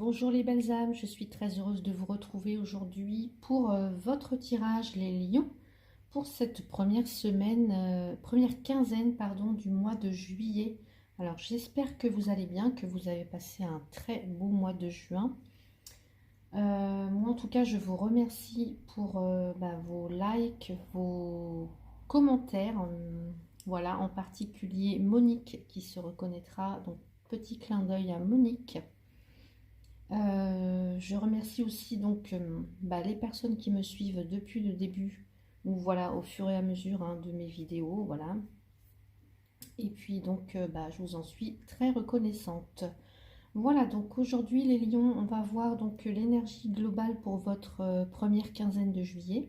Bonjour les belles âmes, je suis très heureuse de vous retrouver aujourd'hui pour votre tirage les lions pour cette première semaine, première quinzaine pardon, du mois de juillet. Alors j'espère que vous allez bien, que vous avez passé un très beau mois de juin. Moi en tout cas je vous remercie pour vos likes, vos commentaires. Voilà, en particulier Monique qui se reconnaîtra, donc petit clin d'œil à Monique. Je remercie aussi donc les personnes qui me suivent depuis le début ou voilà au fur et à mesure de mes vidéos, voilà. Et puis donc je vous en suis très reconnaissante. Voilà, donc aujourd'hui les lions, on va voir donc l'énergie globale pour votre première quinzaine de juillet.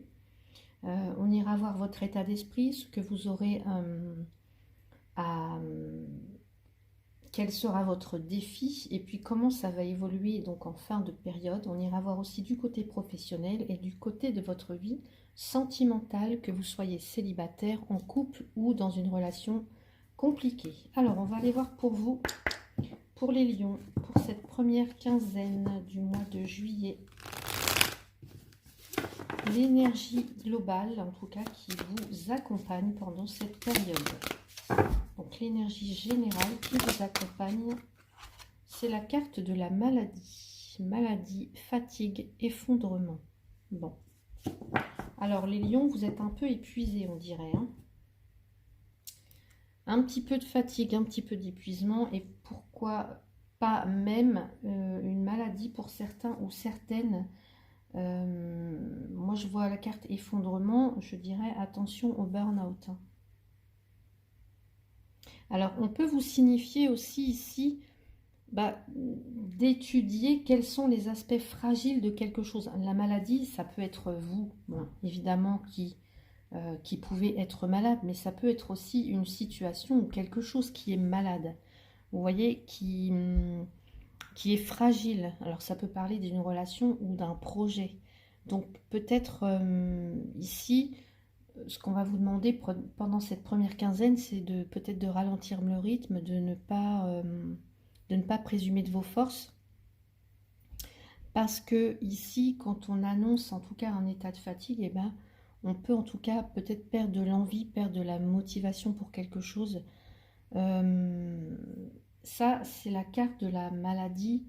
On ira voir votre état d'esprit, ce que vous aurez à quel sera votre défi et puis comment ça va évoluer donc en fin de période. On ira voir aussi du côté professionnel et du côté de votre vie sentimentale, que vous soyez célibataire, en couple ou dans une relation compliquée. Alors on va aller voir pour vous, pour les lions, pour cette première quinzaine du mois de juillet, l'énergie globale en tout cas qui vous accompagne pendant cette période. Donc l'énergie générale qui vous accompagne, c'est la carte de la maladie. Maladie, fatigue, effondrement. Bon. Alors les lions, vous êtes un peu épuisés, on dirait. Un petit peu de fatigue, un petit peu d'épuisement. Et pourquoi pas même une maladie pour certains ou certaines. Moi, je vois la carte effondrement. Je dirais attention au burn-out. Alors, on peut vous signifier aussi ici d'étudier quels sont les aspects fragiles de quelque chose. La maladie, ça peut être vous, bon, évidemment, qui pouvez être malade, mais ça peut être aussi une situation ou quelque chose qui est malade. Vous voyez, qui est fragile. Alors, ça peut parler d'une relation ou d'un projet. Donc, peut-être ici, ce qu'on va vous demander pendant cette première quinzaine, c'est peut-être de ralentir le rythme, de ne pas présumer de vos forces. Parce que ici, quand on annonce en tout cas un état de fatigue, on peut en tout cas peut-être perdre de l'envie, perdre de la motivation pour quelque chose. Ça, c'est la carte de la maladie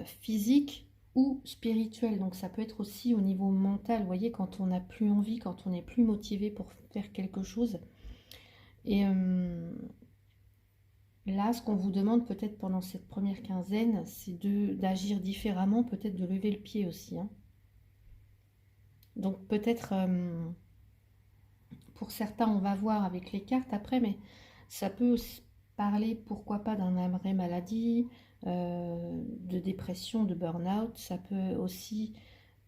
physique ou spirituelle. Donc ça peut être aussi au niveau mental. Vous voyez, quand on n'a plus envie, quand on n'est plus motivé pour faire quelque chose. Et là, ce qu'on vous demande peut-être pendant cette première quinzaine, c'est d'agir différemment, peut-être de lever le pied aussi. Donc peut-être, pour certains, on va voir avec les cartes après, mais ça peut aussi parler, pourquoi pas, d'un arrêt maladie, de dépression, de burn-out. Ça peut aussi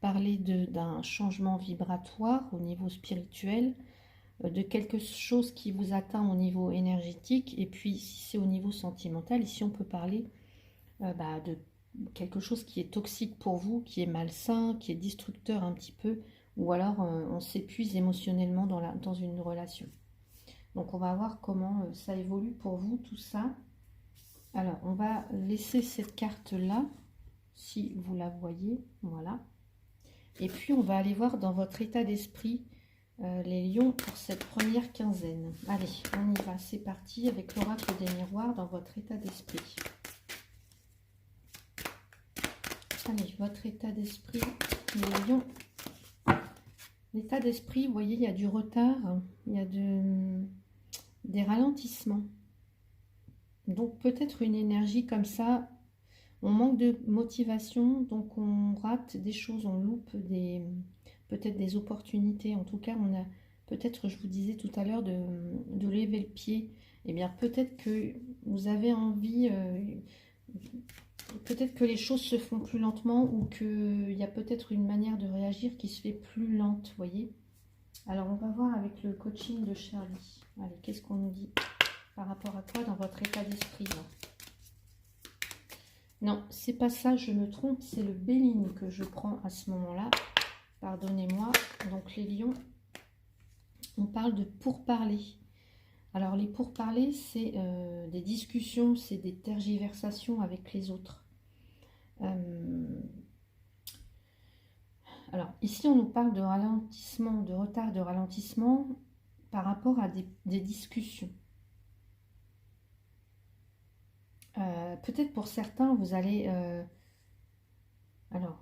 parler d'un changement vibratoire au niveau spirituel, de quelque chose qui vous atteint au niveau énergétique. Et puis si c'est au niveau sentimental, ici on peut parler de quelque chose qui est toxique pour vous, qui est malsain, qui est destructeur un petit peu, ou alors on s'épuise émotionnellement dans une relation. Donc on va voir comment ça évolue pour vous tout ça. Alors on va laisser cette carte là, si vous la voyez, voilà. Et puis on va aller voir dans votre état d'esprit les lions pour cette première quinzaine. Allez, on y va, c'est parti avec l'oracle des miroirs dans votre état d'esprit. Allez, votre état d'esprit, les lions. L'état d'esprit, vous voyez, il y a du retard, il y a des ralentissements. Donc peut-être une énergie comme ça, on manque de motivation, donc on rate des choses, on loupe peut-être des opportunités. En tout cas, on a peut-être, je vous disais tout à l'heure, de lever le pied. Eh bien, peut-être que vous avez envie, peut-être que les choses se font plus lentement ou qu'il y a peut-être une manière de réagir qui se fait plus lente, vous voyez. Alors, on va voir avec le coaching de Charlie. Allez, qu'est-ce qu'on nous dit par rapport à quoi dans votre état d'esprit là? Non, c'est pas ça, je me trompe, c'est le Béline que je prends à ce moment-là. Pardonnez-moi. Donc les lions, on parle de pourparlers. Alors les pourparlers, c'est des discussions, c'est des tergiversations avec les autres. ici, on nous parle de ralentissement, de retard de ralentissement par rapport à des discussions. Peut-être pour certains, vous allez... alors,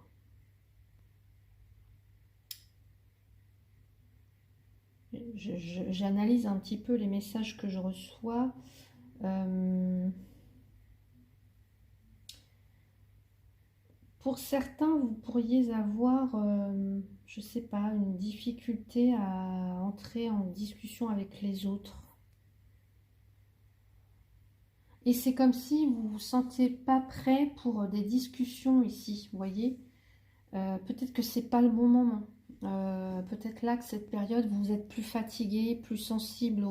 j'analyse un petit peu les messages que je reçois. Pour certains, vous pourriez avoir, je ne sais pas, une difficulté à entrer en discussion avec les autres. Et c'est comme si vous ne vous sentiez pas prêt pour des discussions ici, vous voyez. Peut-être que c'est pas le bon moment. Peut-être là que cette période, vous êtes plus fatigué, plus sensible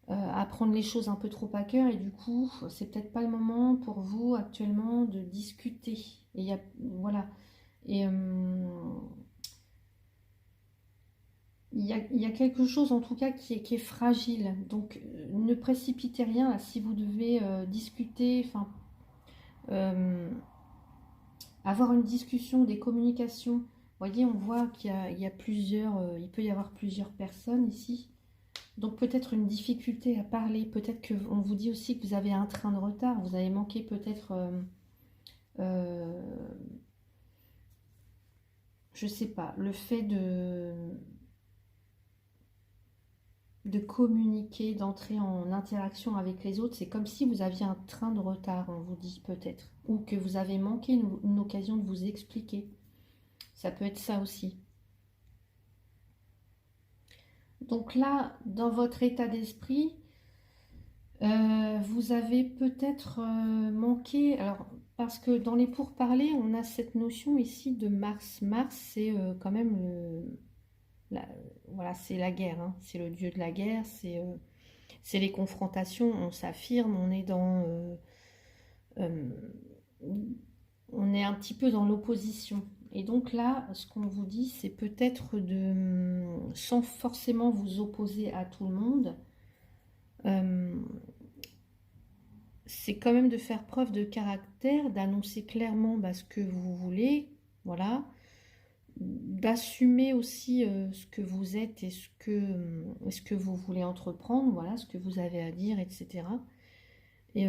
à prendre les choses un peu trop à cœur et du coup, c'est peut-être pas le moment pour vous actuellement de discuter. Et il y a, voilà. Et il y a quelque chose en tout cas qui est fragile. Donc ne précipitez rien là, si vous devez discuter, enfin avoir une discussion, des communications. Vous voyez, on voit qu'il y a plusieurs, il peut y avoir plusieurs personnes ici. Donc peut-être une difficulté à parler, peut-être qu'on vous dit aussi que vous avez un train de retard, vous avez manqué peut-être, je sais pas, le fait de communiquer, d'entrer en interaction avec les autres, c'est comme si vous aviez un train de retard, on vous dit peut-être, ou que vous avez manqué une occasion de vous expliquer. Ça peut être ça aussi. Donc là, dans votre état d'esprit, vous avez peut-être manqué, alors parce que dans les pourparlers, on a cette notion ici de Mars. Mars, c'est quand même la, voilà, c'est la guerre, hein. C'est le dieu de la guerre, c'est les confrontations, on s'affirme, on est dans, euh, on est un petit peu dans l'opposition. Et donc là, ce qu'on vous dit, c'est peut-être de, sans forcément vous opposer à tout le monde, euh, c'est quand même de faire preuve de caractère, d'annoncer clairement ce que vous voulez, voilà, d'assumer aussi ce que vous êtes et ce que vous voulez entreprendre, voilà, ce que vous avez à dire, etc. Et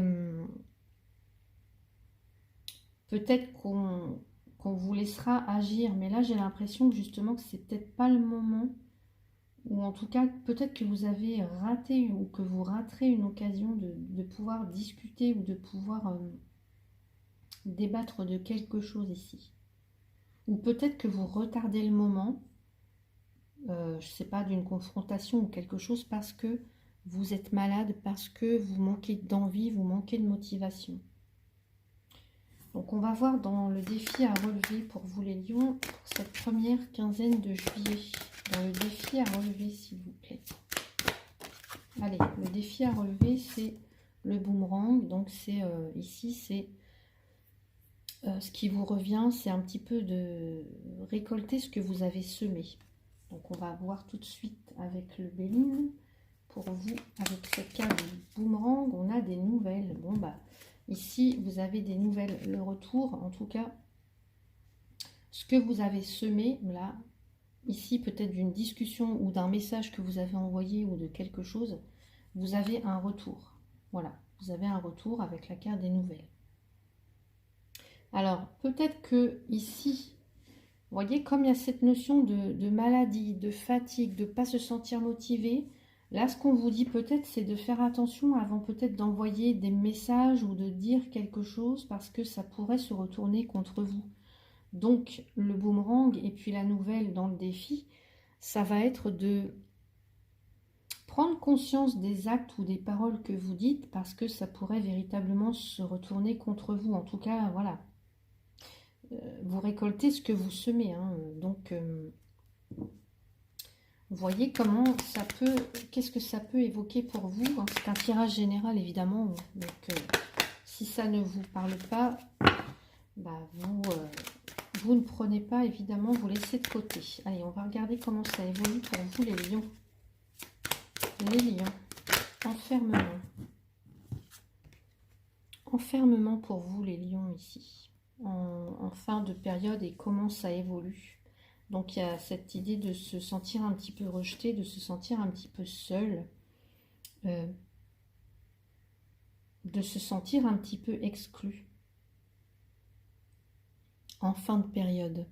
peut-être qu'on vous laissera agir, mais là j'ai l'impression que justement que c'est peut-être pas le moment, ou en tout cas peut-être que vous avez raté ou que vous raterez une occasion de pouvoir discuter ou de pouvoir débattre de quelque chose ici. Ou peut-être que vous retardez le moment, je ne sais pas, d'une confrontation ou quelque chose parce que vous êtes malade, parce que vous manquez d'envie, vous manquez de motivation. Donc on va voir dans le défi à relever pour vous les lions, pour cette première quinzaine de juillet. Dans le défi à relever, s'il vous plaît. Allez, le défi à relever, c'est le boomerang. Donc c'est ici, c'est ce qui vous revient, c'est un petit peu de récolter ce que vous avez semé. Donc on va voir tout de suite avec le Béline. Pour vous, avec cette carte du boomerang, on a des nouvelles. Bon bah, ici vous avez des nouvelles. Le retour, en tout cas, ce que vous avez semé, là, ici peut-être d'une discussion ou d'un message que vous avez envoyé ou de quelque chose, vous avez un retour. Voilà, vous avez un retour avec la carte des nouvelles. Alors, peut-être que ici, vous voyez, comme il y a cette notion de maladie, de fatigue, de ne pas se sentir motivé, là, ce qu'on vous dit peut-être, c'est de faire attention avant peut-être d'envoyer des messages ou de dire quelque chose parce que ça pourrait se retourner contre vous. Donc, le boomerang et puis la nouvelle dans le défi, ça va être de prendre conscience des actes ou des paroles que vous dites parce que ça pourrait véritablement se retourner contre vous. En tout cas, voilà. Vous récoltez ce que vous semez. Hein. Donc, vous voyez comment ça peut, qu'est-ce que ça peut évoquer pour vous. Hein. C'est un tirage général, évidemment. Donc, si ça ne vous parle pas, vous ne prenez pas, évidemment, vous laissez de côté. Allez, on va regarder comment ça évolue pour vous, les lions. Les lions. Enfermement. Enfermement pour vous, les lions, ici. En fin de période et comment ça évolue. Donc il y a cette idée de se sentir un petit peu rejeté, de se sentir un petit peu seul, euh, de se sentir un petit peu exclu en fin de période.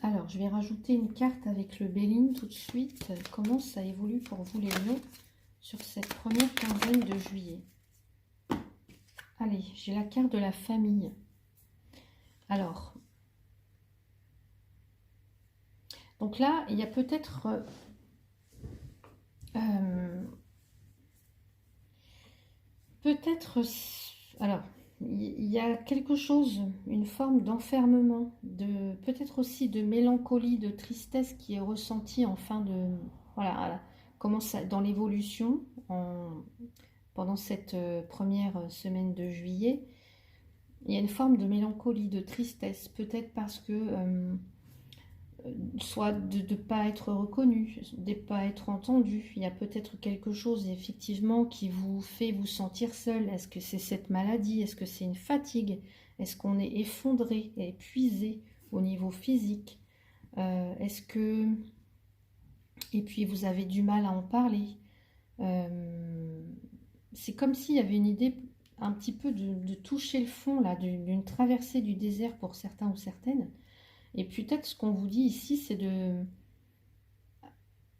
Alors, je vais rajouter une carte avec le Béline tout de suite. Comment ça évolue pour vous les lions sur cette première quinzaine de juillet? Allez, j'ai la carte de la famille. Alors, donc là, il y a peut-être... alors, il y a quelque chose, une forme d'enfermement, peut-être aussi de mélancolie, de tristesse qui est ressentie en fin de... Voilà, comment ça, dans l'évolution, pendant cette première semaine de juillet, il y a une forme de mélancolie, de tristesse, peut-être parce que... soit de ne pas être reconnu, de ne pas être entendu. Il y a peut-être quelque chose effectivement qui vous fait vous sentir seul. Est-ce que c'est cette maladie? Est-ce que c'est une fatigue? Est-ce qu'on est effondré, épuisé au niveau physique? Est-ce que... Et puis vous avez du mal à en parler. C'est comme s'il y avait une idée un petit peu de toucher le fond, là, d'une traversée du désert pour certains ou certaines. Et peut-être ce qu'on vous dit ici, c'est de...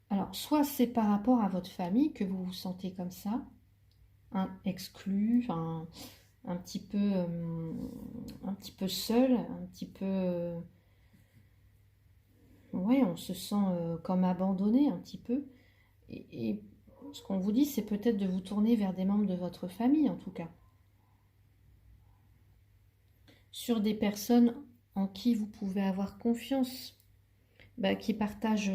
Alors, soit c'est par rapport à votre famille que vous vous sentez comme ça, exclu, un petit peu seul, un petit peu... ouais, on se sent comme abandonné un petit peu. Et ce qu'on vous dit, c'est peut-être de vous tourner vers des membres de votre famille, en tout cas. Sur des personnes en qui vous pouvez avoir confiance. Qui partagent,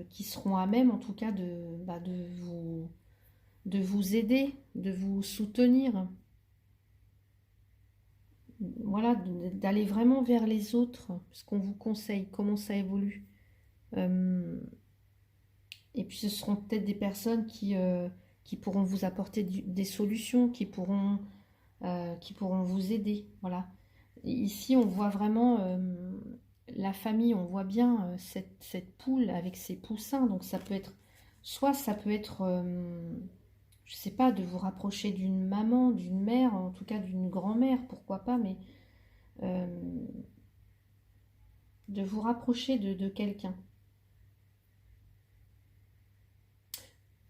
qui seront à même en tout cas de vous aider, de vous soutenir. Voilà, d'aller vraiment vers les autres, ce qu'on vous conseille, comment ça évolue. Et puis ce seront peut-être des personnes qui pourront vous apporter des solutions, qui pourront vous aider. Voilà. Et ici, on voit vraiment... la famille, on voit bien cette poule avec ses poussins, donc ça peut être, soit ça peut être, je sais pas, de vous rapprocher d'une maman, d'une mère, en tout cas d'une grand-mère, pourquoi pas, mais euh, de vous rapprocher de quelqu'un.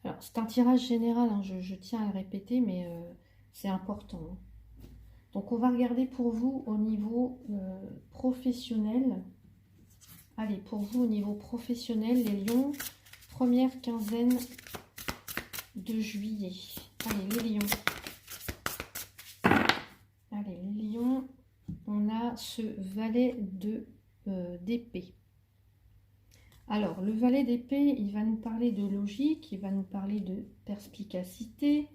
Alors c'est un tirage général, hein, je tiens à le répéter, mais c'est important. Hein. Donc on va regarder pour vous au niveau professionnel. Allez, pour vous, au niveau professionnel, les lions, première quinzaine de juillet. Allez, les lions. Allez, les lions, on a ce valet d'épée. Alors, le valet d'épée, il va nous parler de logique, il va nous parler de perspicacité.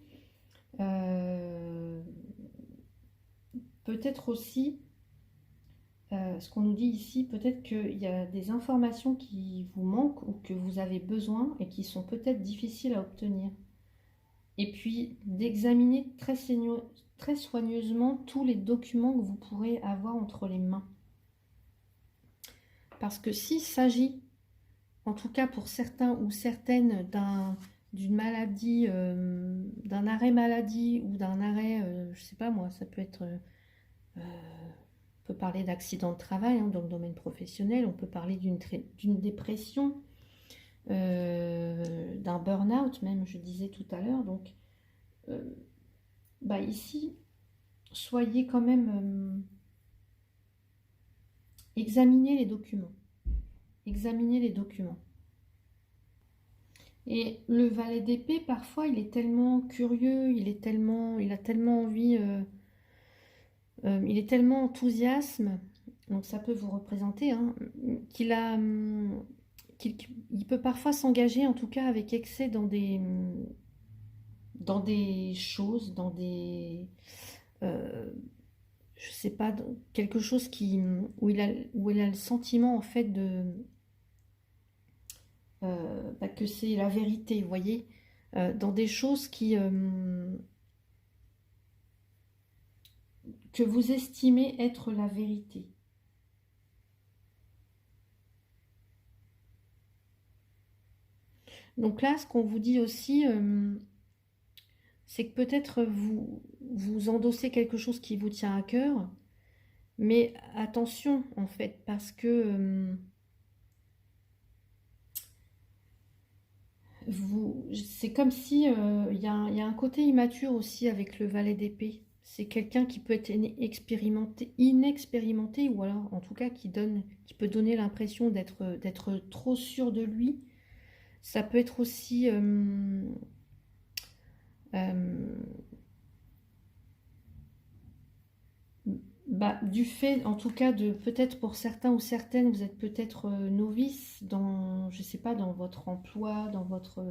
Peut-être aussi... ce qu'on nous dit ici, peut-être qu'il y a des informations qui vous manquent ou que vous avez besoin et qui sont peut-être difficiles à obtenir. Et puis d'examiner très soigneusement tous les documents que vous pourrez avoir entre les mains. Parce que s'il s'agit, en tout cas pour certains ou certaines, d'une maladie, d'un arrêt maladie ou d'un arrêt, je sais pas moi, ça peut être... on peut parler d'accident de travail dans le domaine professionnel, on peut parler d'une dépression, d'un burn-out même, je disais tout à l'heure. Donc ici, soyez quand même... examinez les documents. Examinez les documents. Et le valet d'épée, parfois, il est tellement curieux, il a tellement envie... il est tellement enthousiasme, donc ça peut vous représenter, hein, qu'il peut parfois s'engager, en tout cas avec excès, dans des choses, dans des... je sais pas, quelque chose où il a le sentiment en fait que c'est la vérité, vous voyez, dans des choses que vous estimez être la vérité. Donc là, ce qu'on vous dit aussi, c'est que peut-être vous endossez quelque chose qui vous tient à cœur, mais attention en fait, parce que c'est comme si il y a un côté immature aussi avec le valet d'épée. C'est quelqu'un qui peut être inexpérimenté, ou alors en tout cas qui peut donner l'impression d'être trop sûr de lui. Ça peut être aussi euh, bah, du fait, en tout cas, de peut-être pour certains ou certaines, vous êtes peut-être novice dans, je sais pas, dans votre emploi, dans votre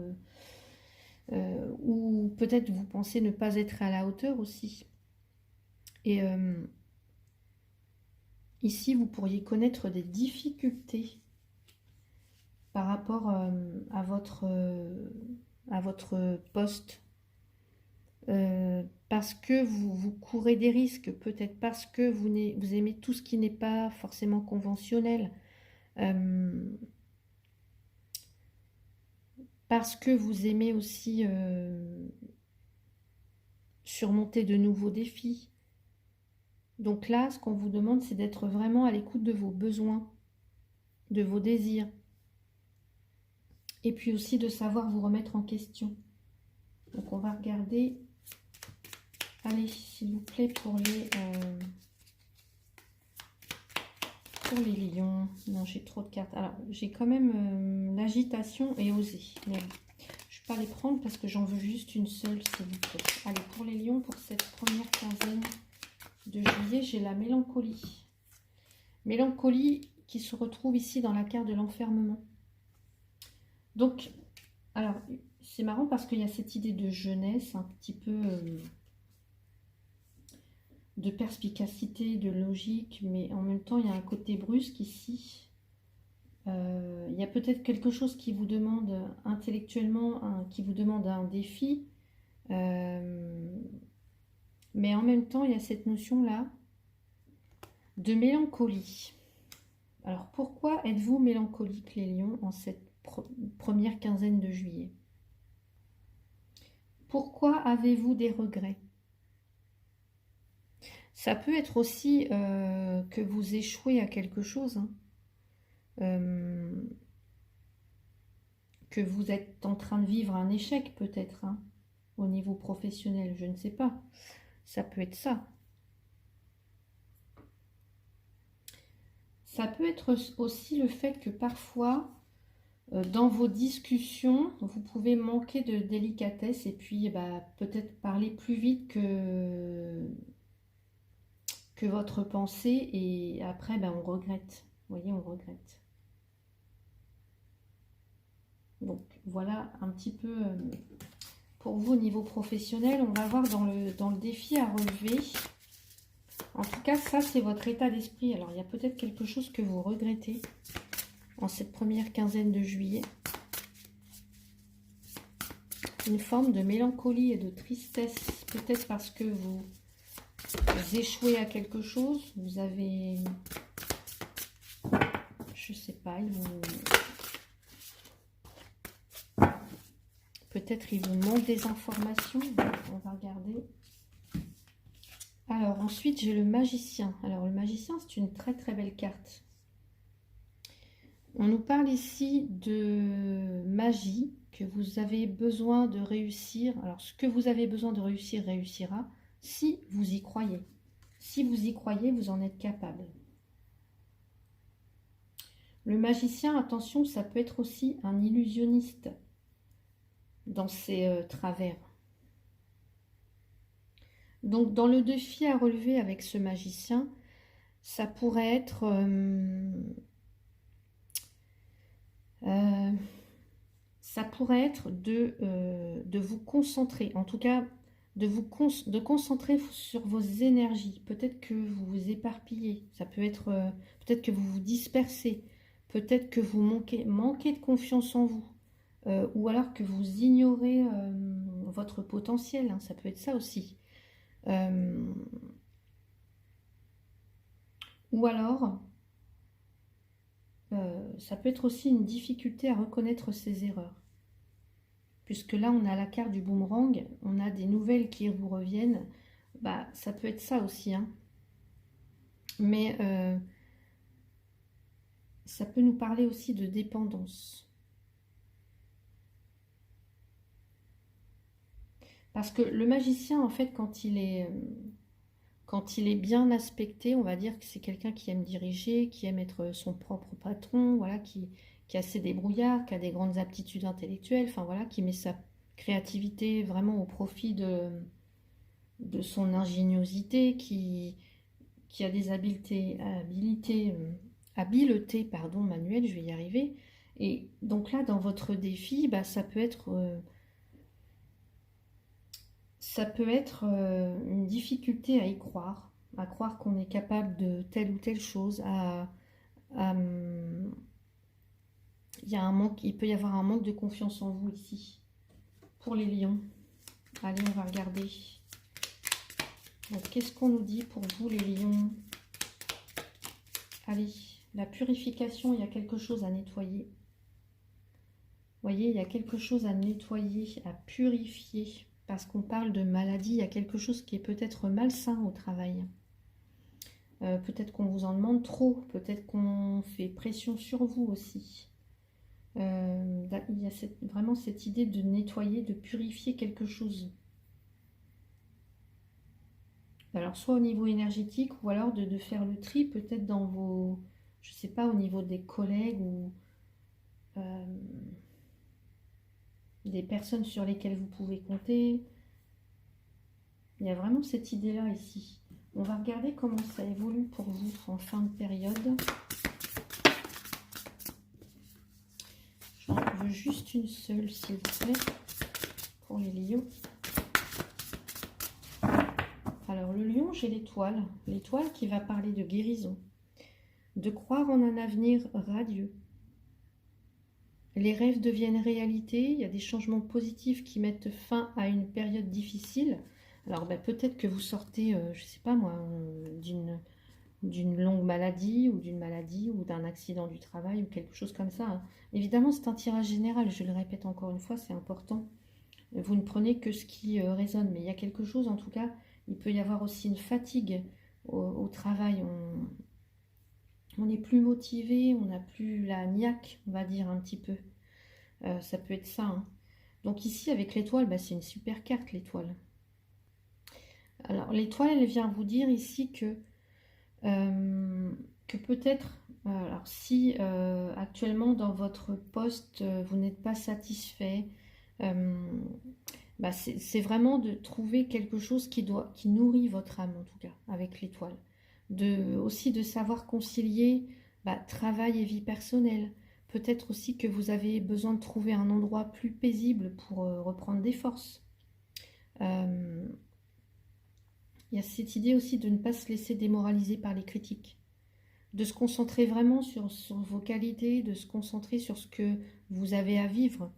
ou peut-être vous pensez ne pas être à la hauteur aussi. Et ici, vous pourriez connaître des difficultés par rapport à votre poste. Parce que vous courez des risques, peut-être parce que vous aimez tout ce qui n'est pas forcément conventionnel, euh, parce que vous aimez aussi surmonter de nouveaux défis. Donc là, ce qu'on vous demande, c'est d'être vraiment à l'écoute de vos besoins, de vos désirs, et puis aussi de savoir vous remettre en question. Donc on va regarder, allez, s'il vous plaît, pour les lions. Non, j'ai trop de cartes. Alors, j'ai quand même l'agitation et oser. Mais je ne vais pas les prendre parce que j'en veux juste une seule, s'il vous plaît. Allez, pour les lions, pour cette première quinzaine de juillet, j'ai la mélancolie. Mélancolie qui se retrouve ici dans la carte de l'enfermement. Donc, alors, c'est marrant parce qu'il y a cette idée de jeunesse, un petit peu de perspicacité, de logique, mais en même temps, il y a un côté brusque ici. Il y a peut-être quelque chose qui vous demande intellectuellement, qui vous demande un défi, mais en même temps, il y a cette notion-là de mélancolie. Alors, pourquoi êtes-vous mélancolique, les lions, en cette première quinzaine de juillet? Pourquoi avez-vous des regrets? Ça peut être aussi que vous échouez à quelque chose, hein. Que vous êtes en train de vivre un échec peut-être, hein, au niveau professionnel, je ne sais pas. Ça peut être ça. Ça peut être aussi le fait que parfois, dans vos discussions, vous pouvez manquer de délicatesse et puis bah, peut-être parler plus vite que votre pensée et après bah, on regrette. Vous voyez, on regrette. Donc voilà un petit peu pour vous au niveau professionnel. On va voir dans le défi à relever. En tout cas, ça c'est votre état d'esprit. Alors il y a peut-être quelque chose que vous regrettez en cette première quinzaine de juillet. Une forme de mélancolie et de tristesse. Peut-être parce que vous échouez à quelque chose. Vous avez... Je sais pas, peut-être il vous manque des informations. On va regarder. Alors ensuite j'ai le magicien. Alors le magicien c'est une très très belle carte. On nous parle ici de magie, que vous avez besoin de réussir. Alors ce que vous avez besoin de réussir réussira si vous y croyez. Si vous y croyez, vous en êtes capable. Le magicien, attention, ça peut être aussi un illusionniste dans ses travers. Donc dans le défi à relever avec ce magicien, ça pourrait être de vous concentrer, en tout cas de concentrer sur vos énergies. Peut-être que vous vous éparpillez, ça peut être peut-être que vous vous dispersez, peut-être que vous manquez de confiance en vous, ou alors que vous ignorez votre potentiel, hein, ça peut être ça aussi. Ou alors, ça peut être aussi une difficulté à reconnaître ses erreurs. puisque là on a la carte du boomerang, on a des nouvelles qui vous reviennent, bah ça peut être ça aussi, hein. Mais ça peut nous parler aussi de dépendance. Parce que le magicien, en fait, quand il est bien aspecté, on va dire que c'est quelqu'un qui aime diriger, qui aime être son propre patron, voilà, qui est assez débrouillard, qui a des grandes aptitudes intellectuelles, enfin voilà, qui met sa créativité vraiment au profit de son ingéniosité, qui a des habiletés, pardon, manuelles, je vais y arriver. Et donc là, dans votre défi, bah, ça peut être une difficulté à croire qu'on est capable de telle ou telle chose, il peut y avoir un manque de confiance en vous ici. Pour les lions, allez, on va regarder. Donc, qu'est-ce qu'on nous dit pour vous, les lions? Allez, la purification, il y a quelque chose à nettoyer. Vous voyez, il y a quelque chose à nettoyer, à purifier. Parce qu'on parle de maladie, il y a quelque chose qui est peut-être malsain au travail. Peut-être qu'on vous en demande trop, peut-être qu'on fait pression sur vous aussi. Il y a vraiment cette idée de nettoyer, de purifier quelque chose. Alors, soit au niveau énergétique, ou alors de faire le tri, peut-être dans vos, je sais pas, au niveau des collègues ou des personnes sur lesquelles vous pouvez compter. Il y a vraiment cette idée-là ici. On va regarder comment ça évolue pour vous en fin de période. J'en veux juste une seule, s'il vous plaît, pour les lions. Alors, le lion, j'ai l'étoile. L'étoile qui va parler de guérison. De croire en un avenir radieux. Les rêves deviennent réalité. Il y a des changements positifs qui mettent fin à une période difficile. Alors, ben, peut-être que vous sortez, je ne sais pas moi, d'une longue maladie ou d'un accident du travail ou quelque chose comme ça, hein. Évidemment, c'est un tirage général, je le répète encore une fois, c'est important. Vous ne prenez que ce qui résonne, mais il y a quelque chose, en tout cas, il peut y avoir aussi une fatigue au travail. On n'est plus motivé, on n'a plus la niaque, on va dire un petit peu. Ça peut être ça, hein. Donc ici, avec l'étoile, bah, c'est une super carte, l'étoile. Alors, l'étoile, elle vient vous dire ici que peut-être, alors si actuellement dans votre poste, vous n'êtes pas satisfait, bah, c'est vraiment de trouver quelque chose qui nourrit votre âme, en tout cas, avec l'étoile. Aussi de savoir concilier bah, travail et vie personnelle. Peut-être aussi que vous avez besoin de trouver un endroit plus paisible pour reprendre des forces. Il y a cette idée aussi de ne pas se laisser démoraliser par les critiques. De se concentrer vraiment sur vos qualités, de se concentrer sur ce que vous avez à vivre.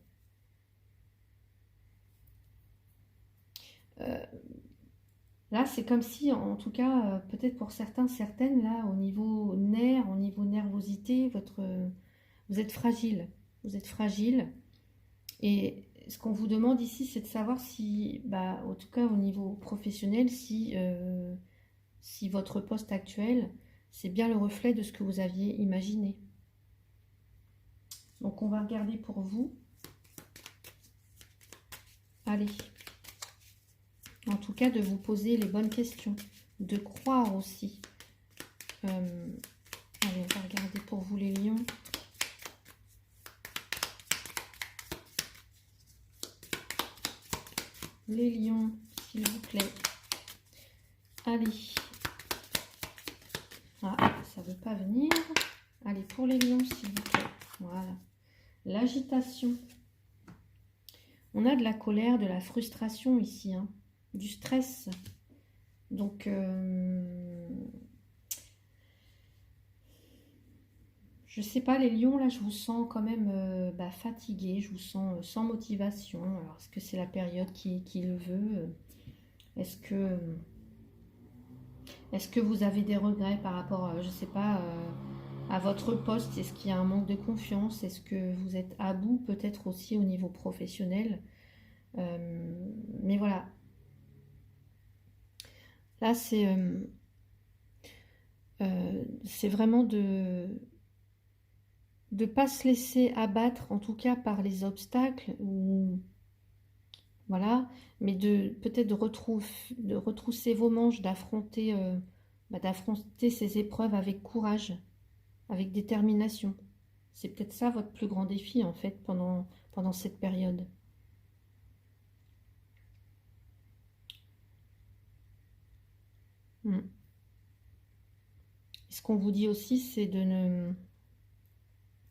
Là, c'est comme si, en tout cas, peut-être pour certains, certaines, là, au niveau nerfs, au niveau nervosité, vous êtes fragile. Vous êtes fragile. Et ce qu'on vous demande ici, c'est de savoir si, bah, en tout cas au niveau professionnel, si votre poste actuel, c'est bien le reflet de ce que vous aviez imaginé. Donc, on va regarder pour vous. Allez. En tout cas, de vous poser les bonnes questions. De croire aussi. Allez, on va regarder pour vous les lions. Les lions, s'il vous plaît. Allez. Ah, ça ne veut pas venir. Allez, pour les lions, s'il vous plaît. Voilà. L'agitation. On a de la colère, de la frustration ici, hein. Du stress. Donc, je sais pas, les lions, là, je vous sens quand même fatigués. Je vous sens sans motivation. Alors, est-ce que c'est la période qui le veut? Est-ce que vous avez des regrets par rapport, je sais pas, à votre poste? Est-ce qu'il y a un manque de confiance? Est-ce que vous êtes à bout peut-être aussi au niveau professionnel? Mais voilà, là c'est vraiment de ne pas se laisser abattre, en tout cas par les obstacles, ou voilà, mais de peut-être de retrousser vos manches, d'affronter ces épreuves avec courage, avec détermination. C'est peut-être ça votre plus grand défi en fait pendant cette période. Mm. Ce qu'on vous dit aussi, c'est de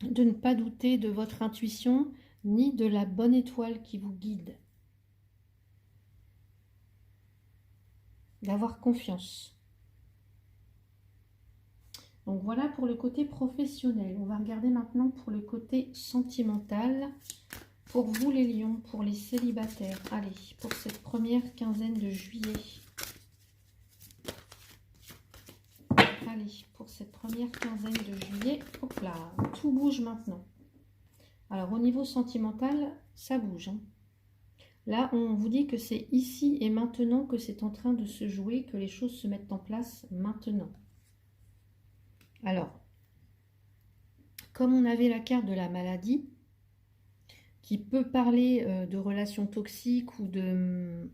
ne pas douter de votre intuition ni de la bonne étoile qui vous guide. D'avoir confiance. Donc voilà pour le côté professionnel. On va regarder maintenant pour le côté sentimental. Pour vous les lions, pour les célibataires. Allez, pour cette première quinzaine de juillet. Allez, pour cette première quinzaine de juillet. Hop là, tout bouge maintenant. Alors au niveau sentimental, ça bouge. Hein. Là, on vous dit que c'est ici et maintenant que c'est en train de se jouer, que les choses se mettent en place maintenant. Alors, comme on avait la carte de la maladie, qui peut parler de relations toxiques ou de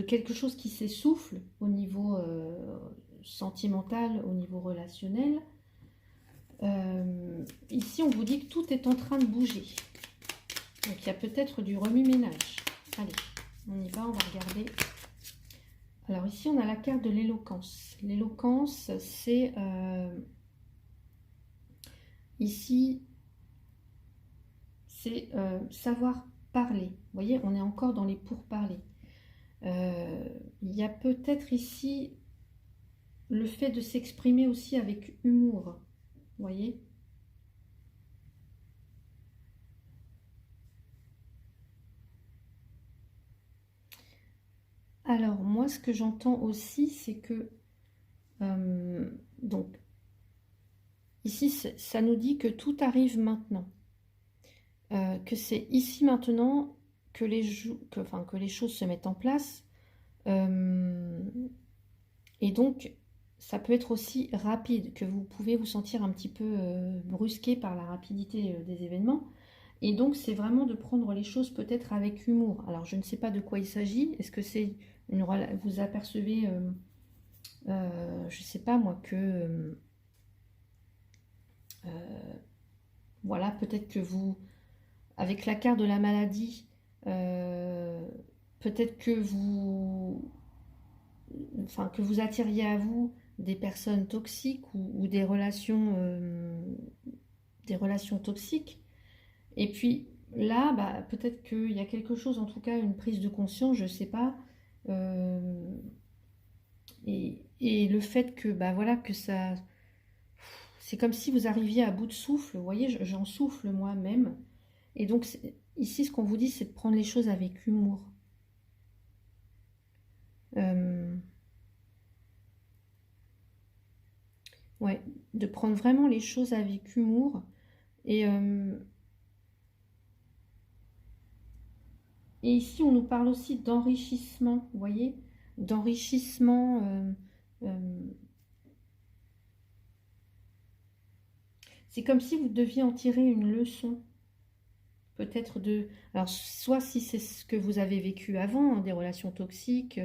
quelque chose qui s'essouffle au niveau sentimental, au niveau relationnel, ici on vous dit que tout est en train de bouger. Donc il y a peut-être du remue-ménage. Allez, on y va, on va regarder. Alors ici on a la carte de l'éloquence. L'éloquence, c'est ici, c'est savoir parler. Vous voyez, on est encore dans les pourparlers. Il y a peut-être ici le fait de s'exprimer aussi avec humour. Vous voyez ? Alors, moi, ce que j'entends aussi, c'est que donc ici, ça nous dit que tout arrive maintenant. Que c'est ici maintenant que que les choses se mettent en place. Et donc, ça peut être aussi rapide, que vous pouvez vous sentir un petit peu brusqué par la rapidité des événements. Et donc, c'est vraiment de prendre les choses peut-être avec humour. Alors, je ne sais pas de quoi il s'agit. Est-ce que c'est vous apercevez, je ne sais pas moi, que voilà, peut-être que vous, avec la carte de la maladie, peut-être que vous attiriez à vous des personnes toxiques ou des relations toxiques. Et puis là, bah, peut-être qu'il y a quelque chose, en tout cas une prise de conscience, je ne sais pas. Euh, et le fait que, bah voilà, que ça. C'est comme si vous arriviez à bout de souffle. Vous voyez, j'en souffle moi-même. Et donc, ici, ce qu'on vous dit, c'est de prendre les choses avec humour. Euh, ouais, de prendre vraiment les choses avec humour. Et, euh, et ici, on nous parle aussi d'enrichissement, vous voyez, d'enrichissement. C'est comme si vous deviez en tirer une leçon, peut-être de. Alors, soit si c'est ce que vous avez vécu avant, hein, des relations toxiques,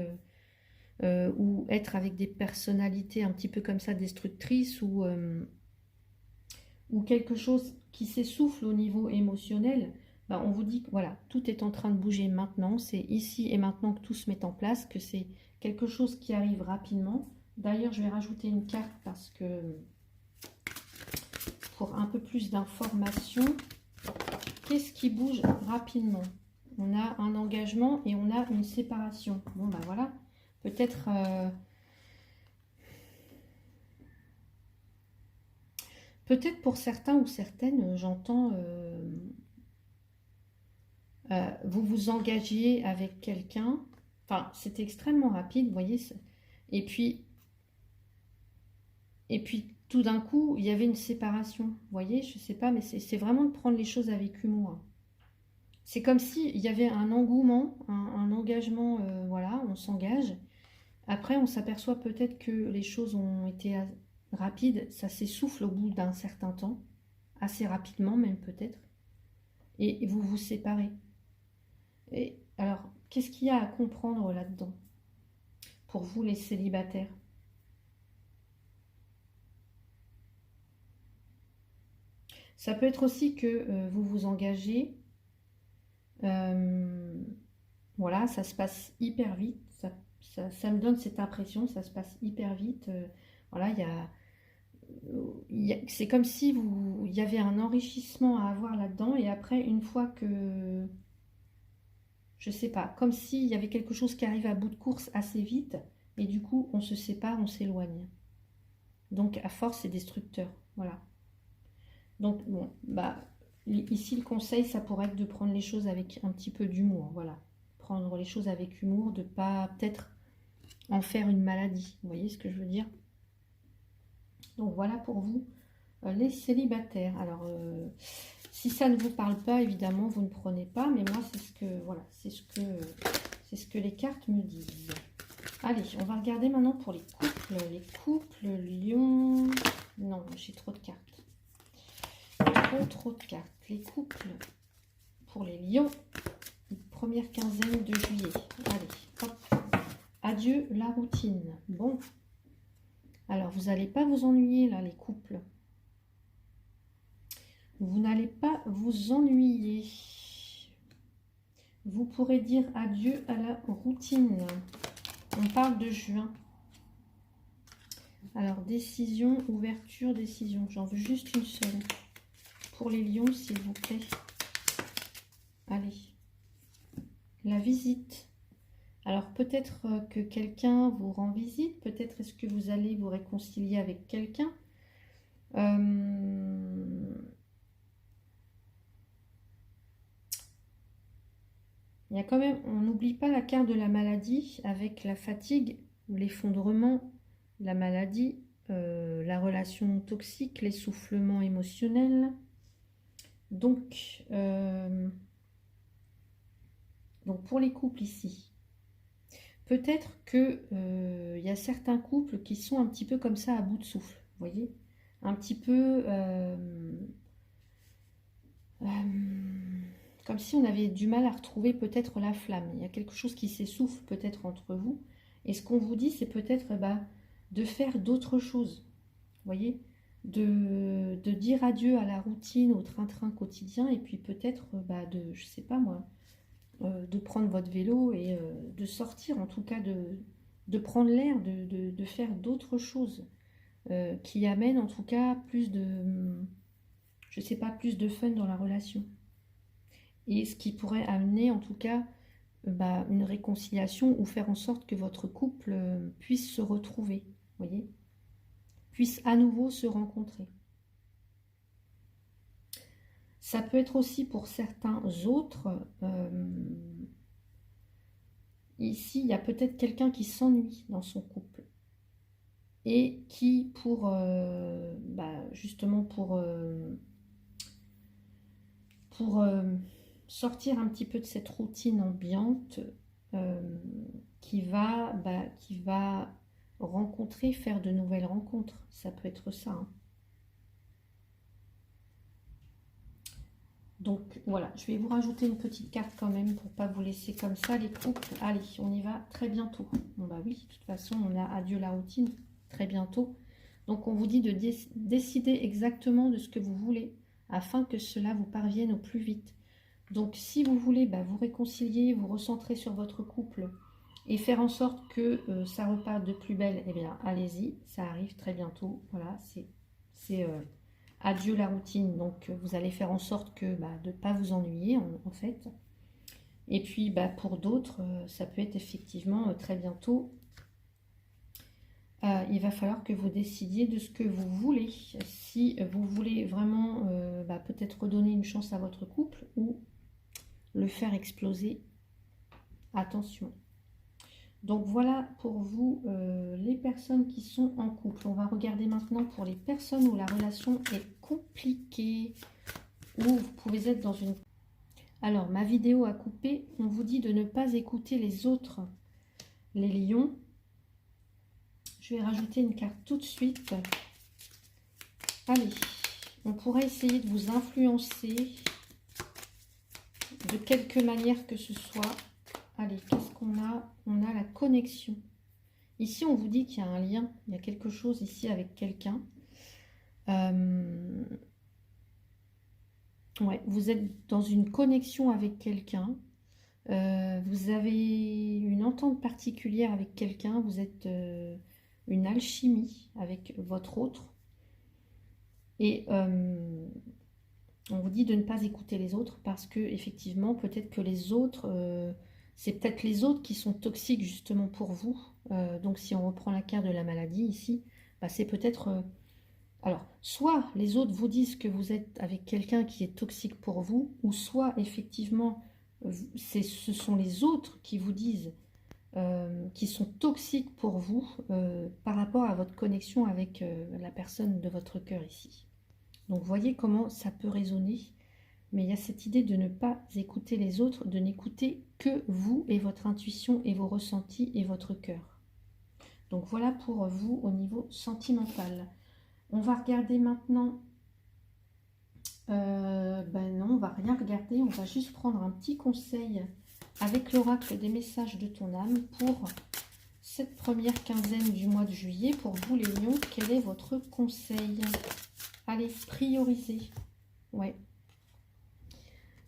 ou être avec des personnalités un petit peu comme ça destructrices, ou quelque chose qui s'essouffle au niveau émotionnel. Ben, on vous dit que voilà, tout est en train de bouger maintenant, c'est ici et maintenant que tout se met en place, que c'est quelque chose qui arrive rapidement. D'ailleurs, je vais rajouter une carte parce que pour un peu plus d'informations, qu'est-ce qui bouge rapidement? On a un engagement et on a une séparation. Bon, ben voilà, peut-être peut-être pour certains ou certaines, j'entends vous vous engagiez avec quelqu'un. Enfin, c'était extrêmement rapide, vous voyez. Et puis, tout d'un coup, il y avait une séparation. Vous voyez, je sais pas, mais c'est vraiment de prendre les choses avec humour. C'est comme s'il y avait un engouement, un engagement, voilà, on s'engage. Après, on s'aperçoit peut-être que les choses ont été rapides, ça s'essouffle au bout d'un certain temps, assez rapidement même peut-être, et vous vous séparez. Et alors, qu'est-ce qu'il y a à comprendre là-dedans pour vous les célibataires? Ça peut être aussi que vous vous engagez, euh, voilà, ça se passe hyper vite, ça me donne cette impression, ça se passe hyper vite. Voilà, c'est comme si il y avait un enrichissement à avoir là-dedans, et après, une fois que, je sais pas, comme s'il y avait quelque chose qui arrive à bout de course assez vite, et du coup, on se sépare, on s'éloigne. Donc, à force, c'est destructeur. Voilà. Donc, bon, bah, ici, le conseil, ça pourrait être de prendre les choses avec un petit peu d'humour. Voilà. Prendre les choses avec humour, de pas peut-être en faire une maladie. Vous voyez ce que je veux dire? Donc, voilà pour vous, les célibataires. Alors, si ça ne vous parle pas, évidemment, vous ne prenez pas. Mais moi, c'est ce que, voilà, c'est ce que les cartes me disent. Allez, on va regarder maintenant pour les couples. Les couples, lion... Non, j'ai trop de cartes. Trop de cartes. Les couples pour les lions, première quinzaine de juillet. Allez, hop. Adieu la routine. Bon. Alors, vous n'allez pas vous ennuyer là, les couples. Vous n'allez pas vous ennuyer. Vous pourrez dire adieu à la routine. On parle de juin. Alors, décision, ouverture, décision. J'en veux juste une seule. Pour les lions, s'il vous plaît. Allez. La visite. Alors, peut-être que quelqu'un vous rend visite. Peut-être est-ce que vous allez vous réconcilier avec quelqu'un. Il y a quand même, on n'oublie pas la carte de la maladie avec la fatigue, l'effondrement, la maladie, la relation toxique, l'essoufflement émotionnel. Donc pour les couples ici, peut-être que il y a certains couples qui sont un petit peu comme ça à bout de souffle, vous voyez, un petit peu comme si on avait du mal à retrouver peut-être la flamme. Il y a quelque chose qui s'essouffle peut-être entre vous. Et ce qu'on vous dit, c'est peut-être de faire d'autres choses. Vous voyez, de dire adieu à la routine, au train-train quotidien, et puis peut-être je sais pas moi, de prendre votre vélo et de sortir, en tout cas de prendre l'air, de faire d'autres choses qui amènent en tout cas plus de, je sais pas, plus de fun dans la relation. Et ce qui pourrait amener en tout cas une réconciliation ou faire en sorte que votre couple puisse se retrouver, voyez, puisse à nouveau se rencontrer. Ça peut être aussi pour certains autres, ici il y a peut-être quelqu'un qui s'ennuie dans son couple et qui justement pour sortir un petit peu de cette routine ambiante, qui va rencontrer, faire de nouvelles rencontres. Ça peut être ça. Hein. Donc voilà, je vais vous rajouter une petite carte quand même pour pas vous laisser comme ça les couples. Allez, on y va très bientôt. Bon bah oui, de toute façon, on a adieu la routine très bientôt. Donc on vous dit de décider exactement de ce que vous voulez afin que cela vous parvienne au plus vite. Donc si vous voulez vous réconcilier, vous recentrer sur votre couple et faire en sorte que ça reparte de plus belle, eh bien allez-y, ça arrive très bientôt. Voilà, c'est adieu la routine. Donc vous allez faire en sorte que de ne pas vous ennuyer en fait. Et puis pour d'autres, ça peut être effectivement très bientôt. Il va falloir que vous décidiez de ce que vous voulez. Si vous voulez vraiment peut-être redonner une chance à votre couple ou le faire exploser. Attention. Donc voilà pour vous les personnes qui sont en couple. On va regarder maintenant pour les personnes où la relation est compliquée, où vous pouvez être dans une... Alors, ma vidéo a coupé. On vous dit de ne pas écouter les autres, les lions. Je vais rajouter une carte tout de suite. Allez, on pourrait essayer de vous influencer de quelque manière que ce soit. Allez, qu'est-ce qu'on a? On a la connexion. Ici, on vous dit qu'il y a un lien, il y a quelque chose ici avec quelqu'un. Ouais, vous êtes dans une connexion avec quelqu'un. Vous avez une entente particulière avec quelqu'un. Vous êtes une alchimie avec votre autre. Et on vous dit de ne pas écouter les autres parce que effectivement, peut-être que les autres, c'est peut-être les autres qui sont toxiques justement pour vous. Donc si on reprend la carte de la maladie ici, bah, c'est peut-être... alors, soit les autres vous disent que vous êtes avec quelqu'un qui est toxique pour vous, ou soit effectivement, ce sont les autres qui vous disent qui sont toxiques pour vous par rapport à votre connexion avec la personne de votre cœur ici. Donc, voyez comment ça peut résonner. Mais il y a cette idée de ne pas écouter les autres, de n'écouter que vous et votre intuition et vos ressentis et votre cœur. Donc, voilà pour vous au niveau sentimental. On va regarder maintenant. Ben non, on va rien regarder. On va juste prendre un petit conseil avec l'oracle des messages de ton âme pour cette première quinzaine du mois de juillet. Pour vous les lions, quel est votre conseil? Allez, priorisez. Ouais.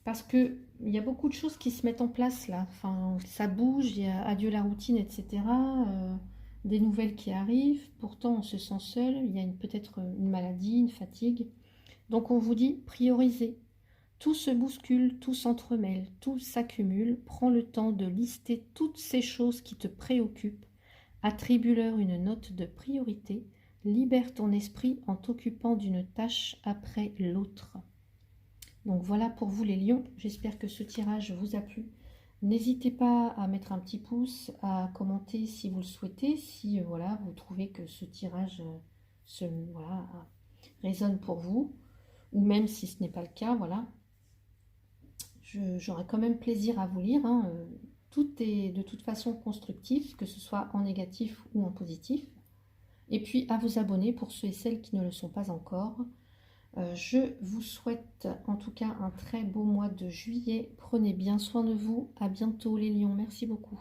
Parce qu'il y a beaucoup de choses qui se mettent en place là. Enfin, ça bouge, il y a adieu la routine, etc. Des nouvelles qui arrivent. Pourtant, on se sent seul. Il y a peut-être une maladie, une fatigue. Donc, on vous dit priorisez. Tout se bouscule, tout s'entremêle, tout s'accumule. Prends le temps de lister toutes ces choses qui te préoccupent. Attribue-leur une note de priorité. Libère ton esprit en t'occupant d'une tâche après l'autre. Donc voilà pour vous les lions. J'espère que ce tirage vous a plu. N'hésitez pas à mettre un petit pouce, à commenter si vous le souhaitez. Si voilà, vous trouvez que ce tirage voilà, résonne pour vous. Ou même si ce n'est pas le cas, voilà. J'aurai quand même plaisir à vous lire. Hein. Tout est de toute façon constructif, que ce soit en négatif ou en positif. Et puis à vous abonner pour ceux et celles qui ne le sont pas encore. Je vous souhaite en tout cas un très beau mois de juillet. Prenez bien soin de vous. À bientôt les lions. Merci beaucoup.